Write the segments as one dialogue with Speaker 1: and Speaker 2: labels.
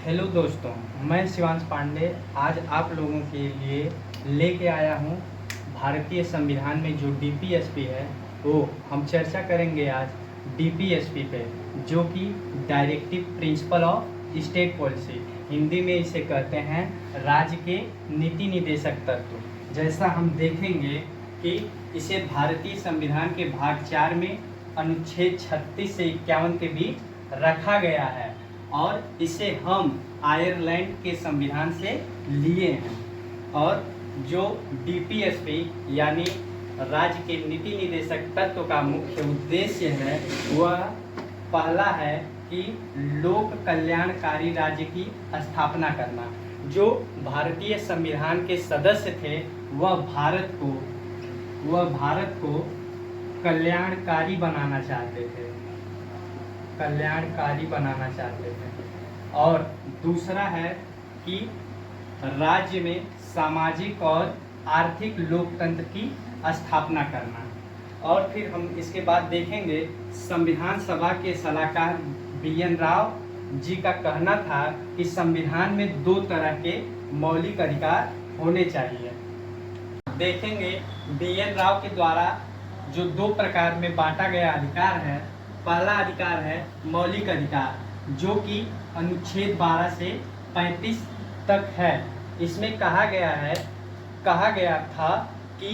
Speaker 1: Hello दोस्तों, मैं शिवांश पांडे आज आप लोगों के लिए लेके आया हूँ भारतीय संविधान में जो डीपीएसपी है वो हम चर्चा करेंगे आज डीपीएसपी पे, जो कि directive principle of state policy, Hindi में इसे कहते हैं राज्य के नीति निदेशक तत्व। जैसा हम देखेंगे कि इसे भारतीय संविधान के भाग 4 में अनुच्छेद 36 से 51 के बीच रखा गया है और इसे हम आयरलैंड के संविधान से लिए हैं। और जो डीपीएसपी यानी राज्य के नीति निदेशक तत्व का मुख्य उद्देश्य है वह पहला है कि लोक कल्याणकारी राज्य की स्थापना करना। जो भारतीय संविधान के सदस्य थे वह भारत को कल्याणकारी बनाना चाहते थे, और दूसरा है कि राज्य में सामाजिक और आर्थिक लोकतंत्र की स्थापना करना। और फिर हम इसके बाद देखेंगे संविधान सभा के सलाहकार बी.एन. राव जी का कहना था कि संविधान में 2 तरह के मौलिक अधिकार होने चाहिए। देखेंगे बी.एन. राव के द्वारा जो 2 प्रकार में बांटा गया अधिकार है। पहला अधिकार है मौलिक अधिकार, जो कि अनुच्छेद 12 से 35 तक है। इसमें कहा गया था कि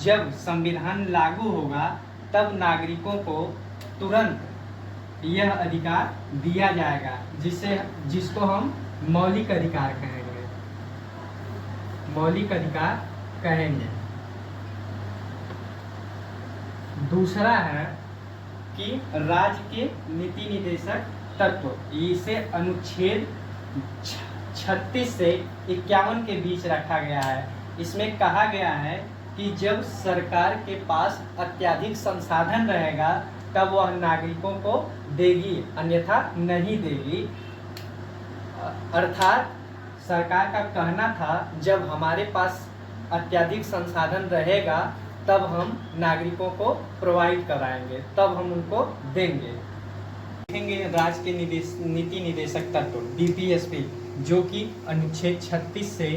Speaker 1: जब संविधान लागू होगा तब नागरिकों को तुरंत यह अधिकार दिया जाएगा, जिसको हम मौलिक अधिकार कहेंगे। दूसरा है कि राज्य के नीति निदेशक तत्व, इसे अनुच्छेद 36 से 51 के बीच रखा गया है। इसमें कहा गया है कि जब सरकार के पास अत्यधिक संसाधन रहेगा तब वह नागरिकों को देगी, अन्यथा नहीं देगी। अर्थात सरकार का कहना था जब हमारे पास अत्यधिक संसाधन रहेगा तब हम नागरिकों को प्रोवाइड कराएंगे, तब हम उनको देंगे। देखेंगे राज्य के नीति निदेशक तत्व डीपीएसपी, जो कि अनुच्छेद 36 से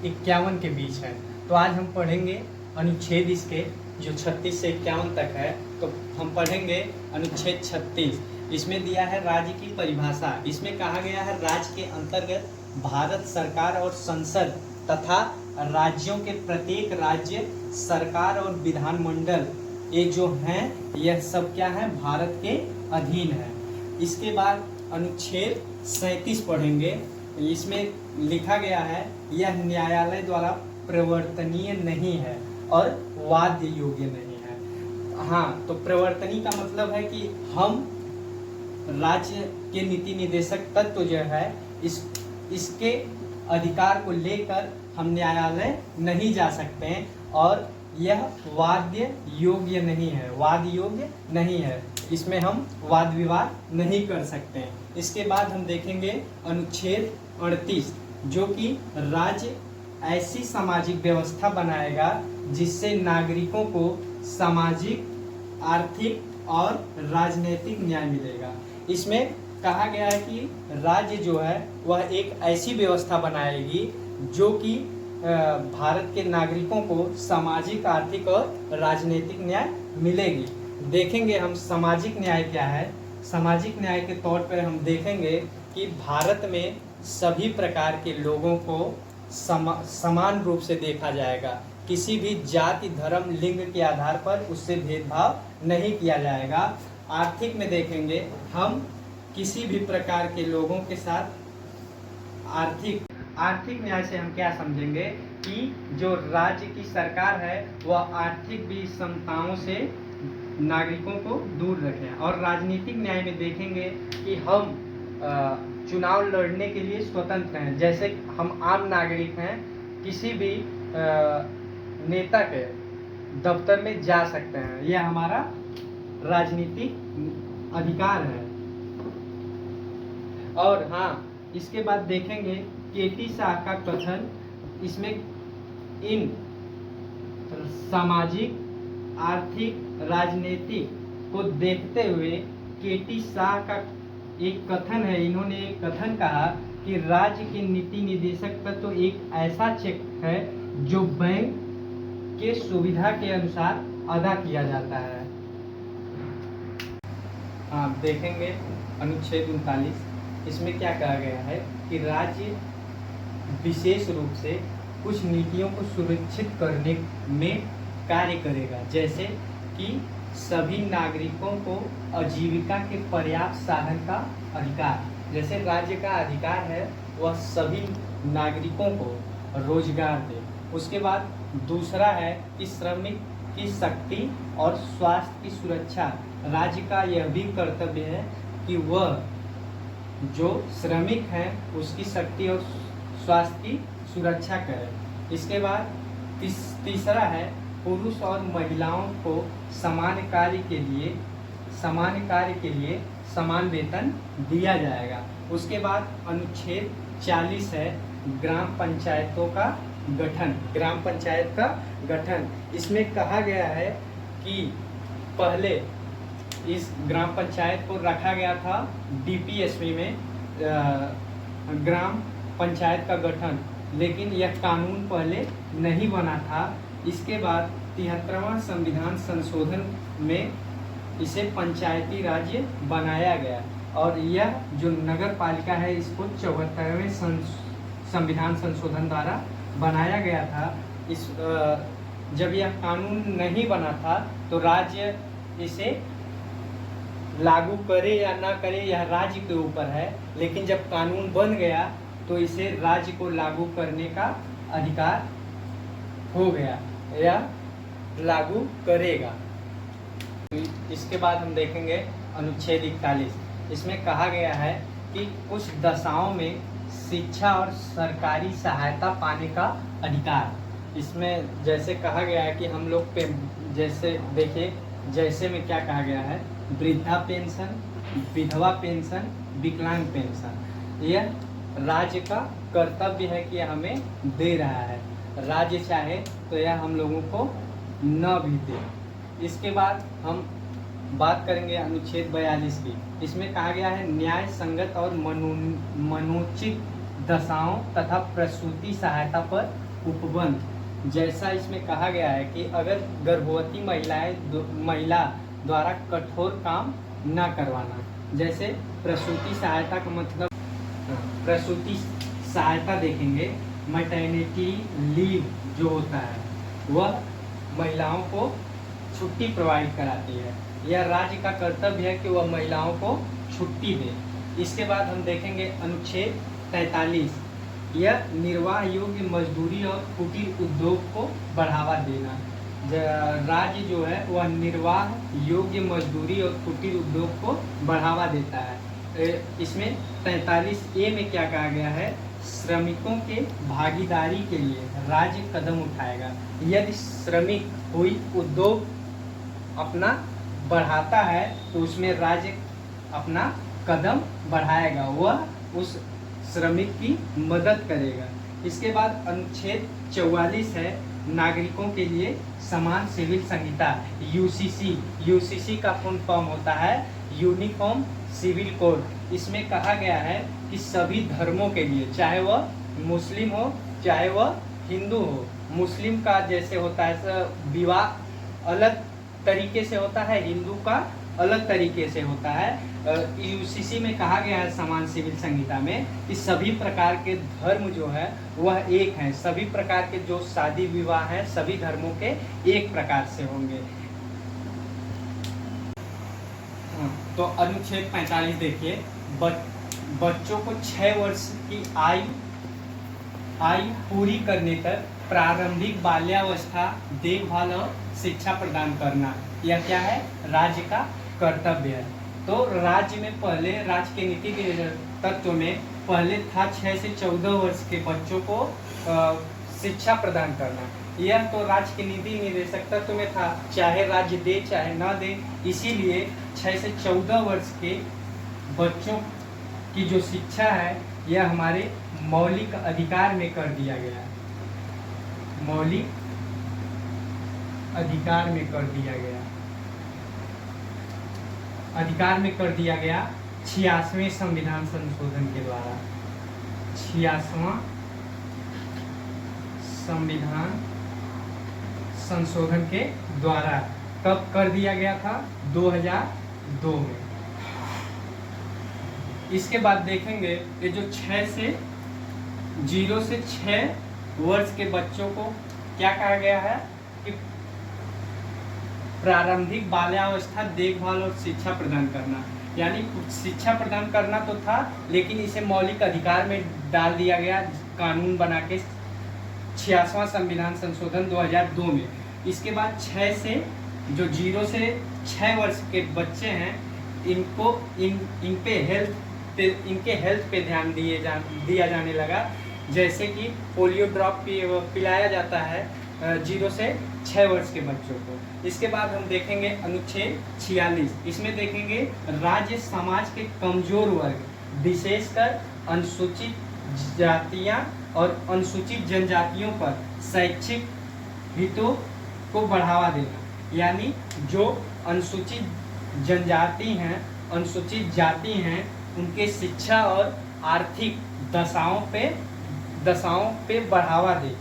Speaker 1: 51 के बीच है। तो आज हम पढ़ेंगे अनुच्छेद इसके जो 36 से 51 तक है। तो हम पढ़ेंगे अनुच्छेद 36। इसमें दिया है राज्य की परिभाषा। इसमें कहा गया है राज्य के अंतर्गत भारत सरकार और संसद तथा राज्यों के प्रत्येक राज्य सरकार और विधानमंडल, ये जो हैं यह सब क्या है, भारत के अधीन है। इसके बाद अनुच्छेद 37 पढ़ेंगे। इसमें लिखा गया है यह न्यायालय द्वारा प्रवर्तनीय नहीं है और वाद्य योग्य नहीं है। हाँ, तो प्रवर्तनीय का मतलब है कि हम राज्य के नीति निदेशक तत्व जो है इसके अधिकार को लेकर हम न्यायालय नहीं जा सकते हैं और यह वाद्य योग्य नहीं है, इसमें हम वाद विवाद नहीं कर सकते हैं। इसके बाद हम देखेंगे अनुच्छेद 38, जो कि राज्य ऐसी सामाजिक व्यवस्था बनाएगा जिससे नागरिकों को सामाजिक, आर्थिक और राजनीतिक न्याय मिलेगा। इसमें कहा गया है कि राज्य जो है वह एक ऐसी व्यवस्था बनाएगी जो कि भारत के नागरिकों को सामाजिक, आर्थिक और राजनीतिक न्याय मिलेगी। देखेंगे हम सामाजिक न्याय क्या है। सामाजिक न्याय के तौर पर हम देखेंगे कि भारत में सभी प्रकार के लोगों को समान रूप से देखा जाएगा। किसी भी जाति, धर्म, लिंग के आधार पर उससे भेदभाव नहीं किया जाएगा। आर्थिक में देखेंगे हम किसी भी प्रकार के लोगों के साथ आर्थिक न्याय से हम क्या समझेंगे कि जो राज्य की सरकार है वह आर्थिक विषमताओं से नागरिकों को दूर रखें। और राजनीतिक न्याय में देखेंगे कि हम चुनाव लड़ने के लिए स्वतंत्र हैं, जैसे हम आम नागरिक हैं, किसी भी नेता के दफ्तर में जा सकते हैं, यह हमारा राजनीतिक अधिकार है। और हाँ, इसके बाद देखेंगे केटी शाह का कथन। इसमें इन सामाजिक, आर्थिक, राजनीतिक को देखते हुए केटी शाह का एक कथन है। इन्होंने एक कथन कहा कि राज्य के नीति निर्देशक का तो एक ऐसा चेक है जो बैंक के सुविधा के अनुसार अदा किया जाता है। आप देखेंगे अनुच्छेद 39, इसमें क्या कहा गया है कि राज्य विशेष रूप से कुछ नीतियों को सुरक्षित करने में कार्य करेगा, जैसे कि सभी नागरिकों को आजीविका के पर्याप्त साधन का अधिकार। जैसे राज्य का अधिकार है वह सभी नागरिकों को रोजगार दे। उसके बाद दूसरा है कि श्रमिक की शक्ति और स्वास्थ्य की सुरक्षा। राज्य का यह भी कर्तव्य है कि वह जो श्रमिक हैं उसकी शक्ति और स्वास्थ्य की सुरक्षा करें। इसके बाद तीसरा है पुरुष और महिलाओं को समान कार्य के लिए समान वेतन दिया जाएगा। उसके बाद अनुच्छेद 40 है ग्राम पंचायतों का गठन, ग्राम पंचायत का गठन। इसमें कहा गया है कि पहले इस ग्राम पंचायत को रखा गया था डीपीएसपी में ग्राम पंचायत का गठन, लेकिन यह कानून पहले नहीं बना था। इसके बाद 73वां संविधान संशोधन में इसे पंचायती राज्य बनाया गया और यह जो नगर पालिका है इसको 74वें संविधान संशोधन द्वारा बनाया गया था। इस जब यह कानून नहीं बना था तो राज्य इसे लागू करे या ना करे यह राज्य के ऊपर है, लेकिन जब कानून बन गया तो इसे राज्य को लागू करने का अधिकार हो गया या लागू करेगा। इसके बाद हम देखेंगे अनुच्छेद 41। इसमें कहा गया है कि कुछ दशाओं में शिक्षा और सरकारी सहायता पाने का अधिकार। इसमें जैसे कहा गया है कि हम लोग पे जैसे देखिए जैसे में क्या कहा गया है, वृद्धा पेंशन, विधवा पेंशन, विकलांग पेंशन, यह राज्य का कर्तव्य है कि हमें दे रहा है। राज्य चाहे तो यह हम लोगों को न भी दे। इसके बाद हम बात करेंगे अनुच्छेद 42 की। इसमें कहा गया है न्याय संगत और मनोचित दशाओं तथा प्रसूति सहायता पर उपबंध। जैसा इसमें कहा गया है कि अगर गर्भवती महिला द्वारा कठोर काम न करवाना, जैसे प्रसूति सहायता का मतलब प्रसूति सहायता देखेंगे, मैटरनिटी लीव जो होता है वह महिलाओं को छुट्टी प्रोवाइड कराती है। यह राज्य का कर्तव्य है कि वह महिलाओं को छुट्टी दे। इसके बाद हम देखेंगे अनुच्छेद 43, यह निर्वाह योग्य मजदूरी और कुटीर उद्योग को बढ़ावा देना। राज्य जो है वह निर्वाह योग्य मजदूरी और कुटीर उद्योग को बढ़ावा देता है। इसमें 43A में क्या कहा गया है, श्रमिकों के भागीदारी के लिए राज्य कदम उठाएगा। यदि श्रमिक कोई उद्योग अपना बढ़ाता है तो उसमें राज्य अपना कदम बढ़ाएगा, वह उस श्रमिक की मदद करेगा। इसके बाद अनुच्छेद 44 है नागरिकों के लिए समान सिविल संहिता, यूसीसी का फुल फॉर्म होता है यूनिफॉर्म सिविल कोड। इसमें कहा गया है कि सभी धर्मों के लिए, चाहे वह मुस्लिम हो चाहे वह हिंदू हो, मुस्लिम का जैसे होता है विवाह अलग तरीके से होता है, हिंदू का अलग तरीके से होता है। यूसीसी में कहा गया है समान सिविल संहिता में कि सभी प्रकार के धर्म जो है वह एक हैं, सभी प्रकार के जो शादी विवाह है सभी धर्मों के एक प्रकार से होंगे। तो अनुच्छेद 45 देखिए, बच्चों को 6 वर्ष की आयु पूरी करने तक प्रारंभिक बाल्यावस्था देखभाल और शिक्षा प्रदान करना, यह क्या है, राज्य का कर्तव्य है। तो राज्य में पहले राज्य के नीति तत्व में पहले था 6 से 14 वर्ष के बच्चों को शिक्षा प्रदान करना। यह तो राज्य के नीति निर्देशक तत्व में था, चाहे राज्य दे चाहे न दे, इसीलिए 6 से 14 वर्ष के बच्चों की जो शिक्षा है यह हमारे मौलिक अधिकार में कर दिया गया है, मौलिक अधिकार में कर दिया गया, अधिकार में कर दिया गया 86वें संविधान संशोधन के द्वारा। 86वां संविधान संशोधन के द्वारा कब कर दिया गया था? 2002 में। इसके बाद देखेंगे ये जो 0 से 6 वर्ष के बच्चों को क्या कहा गया है कि प्रारंभिक बाल्यावस्था देखभाल और शिक्षा प्रदान करना, यानी शिक्षा प्रदान करना तो था, लेकिन इसे मौलिक अधिकार में डाल दिया गया कानून बना के 86वां संविधान संशोधन 2002 में। इसके बाद 0 से 6 वर्ष के बच्चे हैं, इनको इनके हेल्थ पे ध्यान दिया जाने लगा, जैसे कि पोलियो ड्रॉप पिलाया जाता है 0 से 6 वर्ष के बच्चों को। इसके बाद हम देखेंगे अनुच्छेद 46। इसमें देखेंगे राज्य समाज के कमजोर वर्ग, विशेषकर अनुसूचित जातियां और अनुसूचित जनजातियों पर शैक्षिक हितों को बढ़ावा देना, यानी जो अनुसूचित जनजाति हैं, अनुसूचित जाति हैं, उनके शिक्षा और आर्थिक दशाओं पे बढ़ावा दे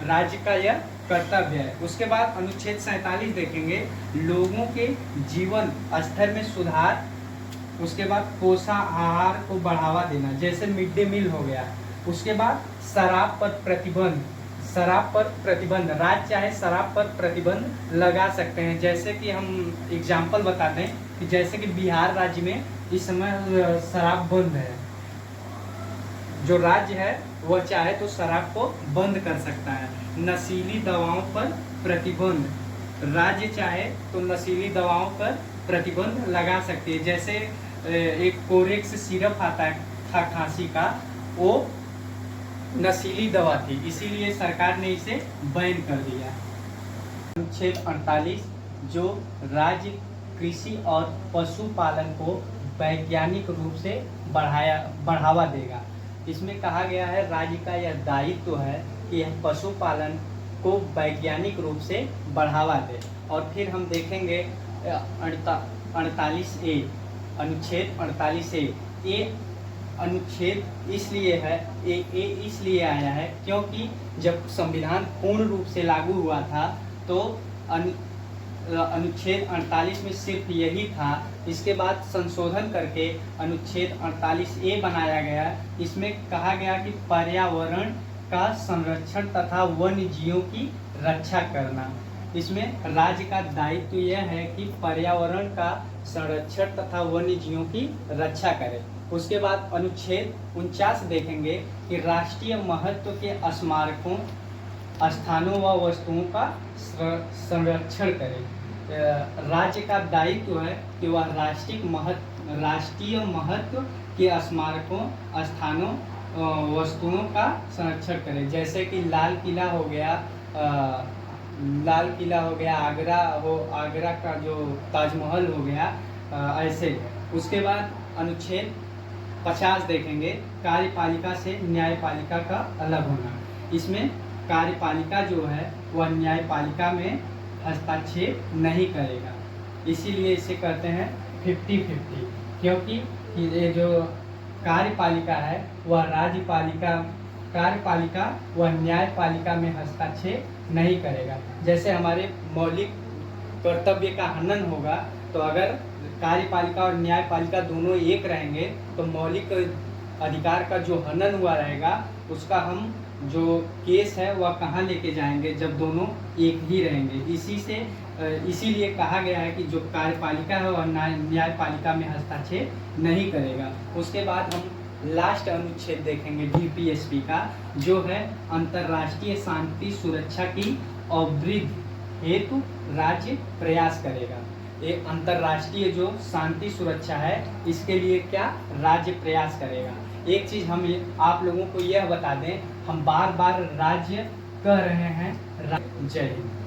Speaker 1: राज्य का यह कर्तव्य है। उसके बाद अनुच्छेद 47 देखेंगे, लोगों के जीवन स्तर में सुधार। उसके बाद पोषाहार को बढ़ावा देना, जैसे मिड डे मील हो गया। उसके बाद शराब पर प्रतिबंध, राज्य चाहे शराब पर प्रतिबंध लगा सकते हैं। जैसे कि हम एग्जाम्पल बताते हैं कि जैसे कि बिहार राज्य में इस समय शराब बंद है। जो राज्य है वह चाहे तो शराब को बंद कर सकता है। नशीली दवाओं पर प्रतिबंध, राज्य चाहे तो नशीली दवाओं पर प्रतिबंध लगा सकती है। जैसे एक कोरेक्स सिरप आता था खांसी का, वो नशीली दवा थी, इसीलिए सरकार ने इसे बैन कर दिया। अनुच्छेद 48 जो राज्य कृषि और पशुपालन को वैज्ञानिक रूप से बढ़ावा देगा। इसमें कहा गया है राज्य का यह दायित्व है कि यह पशुपालन को वैज्ञानिक रूप से बढ़ावा दे। और फिर हम देखेंगे 48A, अनुच्छेद 48A। ये अनुच्छेद इसलिए है, ये इसलिए आया है क्योंकि जब संविधान पूर्ण रूप से लागू हुआ था तो अनुच्छेद 48 में सिर्फ यही था। इसके बाद संशोधन करके अनुच्छेद 48A बनाया गया। इसमें कहा गया कि पर्यावरण का संरक्षण तथा वन्य जीवों की रक्षा करना। इसमें राज्य का दायित्व यह है कि पर्यावरण का संरक्षण तथा वन्य जीवों की रक्षा करे। उसके बाद अनुच्छेद 49 देखेंगे कि राष्ट्रीय महत्व के स्मारकों, स्थानों व वस्तुओं का संरक्षण करे। राज्य का दायित्व है कि वह राष्ट्रीय महत्व के स्मारकों, स्थानों, वस्तुओं का संरक्षण करे। जैसे कि लाल किला हो गया, आगरा का जो ताजमहल हो गया, ऐसे। उसके बाद अनुच्छेद 50 देखेंगे, कार्यपालिका से न्यायपालिका का अलग होना। इसमें कार्यपालिका जो है वह न्यायपालिका में हस्तक्षेप नहीं करेगा, इसीलिए इसे कहते हैं 50-50, क्योंकि ये जो कार्यपालिका है वह कार्यपालिका वह न्यायपालिका में हस्तक्षेप नहीं करेगा। जैसे हमारे मौलिक कर्तव्य का हनन होगा तो अगर कार्यपालिका और न्यायपालिका दोनों एक रहेंगे तो मौलिक अधिकार का जो हनन हुआ रहेगा उसका हम जो केस है वह कहाँ लेके जाएंगे जब दोनों एक ही रहेंगे। इसीलिए कहा गया है कि जो कार्यपालिका है वह न्यायपालिका में हस्तक्षेप नहीं करेगा। उसके बाद हम लास्ट अनुच्छेद देखेंगे DPSP का, जो है अंतर्राष्ट्रीय शांति सुरक्षा की अवृद्धि हेतु राज्य प्रयास करेगा। ये अंतर्राष्ट्रीय जो शांति सुरक्षा है इसके लिए क्या राज्य प्रयास करेगा। एक चीज़ हम आप लोगों को यह बता दें, हम बार बार राज्य कह रहे हैं। जय हिंद।